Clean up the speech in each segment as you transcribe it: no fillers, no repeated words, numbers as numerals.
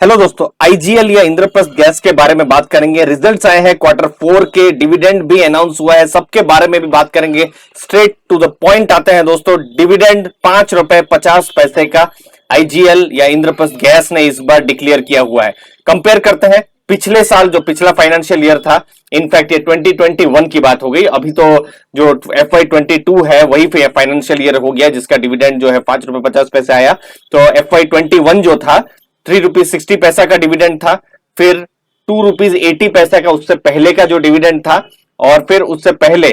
Hello दोस्तों, IGL या Indraprastha gas के बारे में बात करेंगे। रिजल्ट्स आए हैं क्वार्टर 4 के, डिविडेंड भी अनाउंस हुआ है, सबके बारे में भी बात करेंगे। स्ट्रेट टू द पॉइंट आते हैं दोस्तों। डिविडेंड 5 रुपए 50 पैसे का आईजीएल या इंद्रप्रस्थ गैस ने इस बार डिक्लेयर किया हुआ है। कंपेयर करते हैं पिछले साल, जो पिछला फाइनेंशियल ईयर था, इनफैक्ट ये 2021 की बात हो गई। अभी तो जो FY22 है वही फाइनेंशियल ईयर हो गया जिसका डिविडेंड जो है 5 रुपए 50 पैसे आया। तो FY21 जो था 3 रुपीज 60 पैसा का डिविडेंड था, फिर 2 रुपीज 80 पैसा का उससे पहले का जो डिविडेंड था, और फिर उससे पहले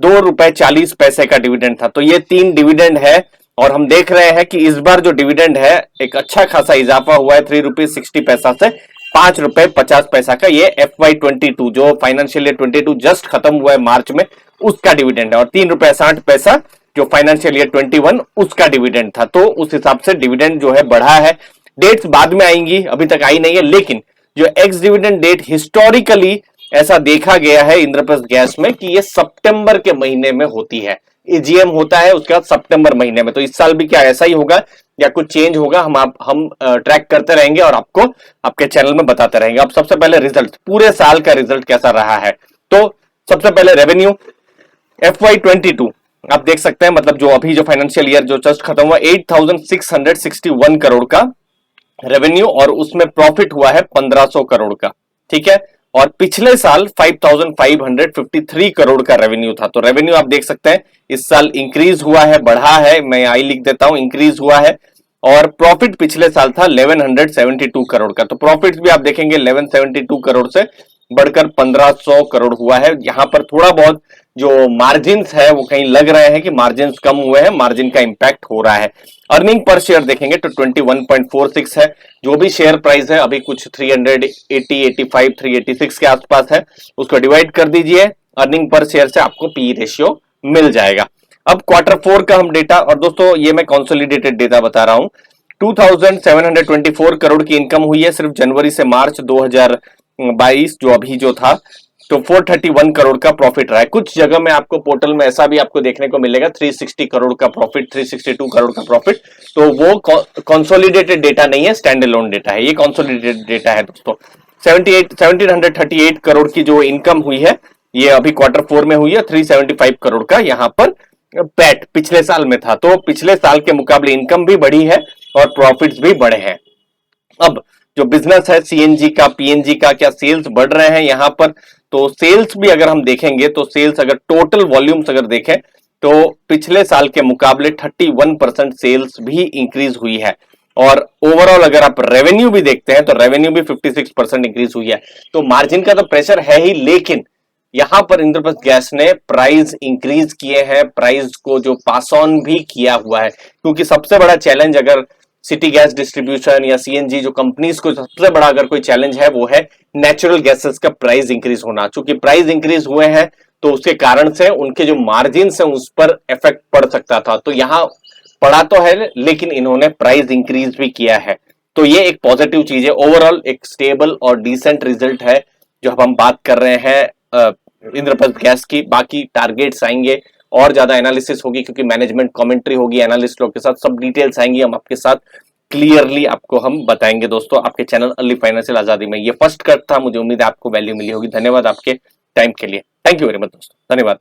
2 रुपए 40 पैसे का डिविडेंड था। तो ये 3 डिविडेंड है और हम देख रहे हैं कि इस बार जो डिविडेंड है एक अच्छा खासा इजाफा हुआ है 3 रुपीज 60 पैसा से 5 रुपए 50 पैसा का। ये FY22 जो फाइनेंशियल ईयर 22 जस्ट खत्म हुआ है मार्च में, उसका डिविडेंड है। और 3 रुपए 60 पैसा जो फाइनेंशियल ईयर 21 उसका डिविडेंड था। तो उस हिसाब से डिविडेंड जो है बढ़ा है। डेट्स बाद में आएंगी, अभी तक आई नहीं है, लेकिन जो एक्स डिविडेंड डेट हिस्टोरिकली ऐसा देखा गया है इंद्रप्रस्थ गैस में कि ये सितंबर के महीने में होती है। एजीएम होता है उसके बाद सितंबर महीने में। तो इस साल भी क्या ऐसा ही होगा या कुछ चेंज होगा, हम ट्रैक करते रहेंगे और आपको आपके चैनल में बताते रहेंगे। अब सबसे पहले रिजल्ट, पूरे साल का रिजल्ट कैसा रहा है। तो सबसे पहले रेवेन्यू FY22 आप देख सकते हैं, मतलब जो अभी जो फाइनेंशियल ईयर जो जस्ट खत्म हुआ 8661 करोड़ का रेवेन्यू, और उसमें प्रॉफिट हुआ है 1500 करोड़ का। ठीक है, और पिछले साल 5553 करोड़ का रेवेन्यू था। तो रेवेन्यू आप देख सकते हैं इस साल इंक्रीज हुआ है, बढ़ा है, मैं आई लिख देता हूं, इंक्रीज हुआ है। और प्रॉफिट पिछले साल था 1172 करोड़ का। तो प्रॉफिट भी आप देखेंगे 1172 करोड़ से बढ़कर 1500 करोड़ हुआ है। यहां पर थोड़ा बहुत जो मार्जिन्स है वो कहीं लग रहे हैं कि मार्जिन्स कम हुए हैं, मार्जिन का इंपैक्ट हो रहा है। अर्निंग पर शेयर देखेंगे तो 21.46 है। जो भी शेयर प्राइस है अभी कुछ 380, 85, 386 के आसपास है, उसको डिवाइड कर दीजिए अर्निंग पर शेयर से, आपको पी रेशियो मिल जाएगा। अब क्वार्टर 4 का हम डेटा, और दोस्तों ये मैं कंसोलिडेटेड डेटा बता रहा हूं। 2724 करोड़ की इनकम हुई है सिर्फ जनवरी से मार्च 2022 जो अभी जो था। तो 431 करोड़ का प्रॉफिट रहा है। कुछ जगह में आपको पोर्टल में ऐसा भी आपको देखने को मिलेगा 360 करोड़ का प्रॉफिट, 362 करोड़ का प्रॉफिट। तो वो कंसोलिडेटेड डेटा नहीं है, स्टैंड अलोन डेटा है। ये कंसोलिडेटेड डेटा है दोस्तों। 1738 करोड़ की जो इनकम हुई है ये अभी क्वार्टर 4 में हुई है। 375 करोड़ का यहाँ पर पैट पिछले साल में था। तो पिछले साल के मुकाबले इनकम भी बढ़ी है और प्रॉफिट्स भी बढ़े हैं। अब जो बिजनेस है सीएनजी का, पीएनजी का, क्या सेल्स बढ़ रहे हैं यहाँ पर। तो सेल्स भी अगर हम देखेंगे तो सेल्स अगर टोटल वॉल्यूम्स अगर देखें तो पिछले साल के मुकाबले 31% सेल्स भी इंक्रीज हुई है। और ओवरऑल अगर आप रेवेन्यू भी देखते हैं तो रेवेन्यू भी 56% इंक्रीज हुई है। तो मार्जिन का तो प्रेशर है ही, लेकिन यहां पर इंद्रप्रस्थ गैस ने प्राइस इंक्रीज किए हैं, प्राइस को जो पास ऑन भी किया हुआ है। क्योंकि सबसे बड़ा चैलेंज अगर सिटी गैस डिस्ट्रीब्यूशन या सीएनजी जो कंपनीज को सबसे बड़ा अगर कोई चैलेंज है वो है नेचुरल गैसेस का प्राइस इंक्रीज होना। चूंकि प्राइस इंक्रीज हुए हैं तो उसके कारण से उनके जो मार्जिन है उस पर इफेक्ट पड़ सकता था। तो यहां पड़ा तो है, लेकिन इन्होंने प्राइस इंक्रीज भी किया है। तो ये एक पॉजिटिव चीज है। ओवरऑल एक स्टेबल और डिसेंट रिजल्ट है जो हम बात कर रहे हैं इंद्रप्रस्थ गैस की। बाकी टारगेट्स आएंगे और ज्यादा एनालिसिस होगी, क्योंकि मैनेजमेंट कमेंट्री होगी, एनालिस्ट लोग के साथ सब डिटेल्स आएंगी, हम आपके साथ क्लियरली आपको हम बताएंगे दोस्तों आपके चैनल अर्ली फाइनेंशियल आजादी में। ये फर्स्ट कट था, मुझे उम्मीद है आपको वैल्यू मिली होगी। धन्यवाद आपके टाइम के लिए। थैंक यू वेरी मच दोस्तों, धन्यवाद।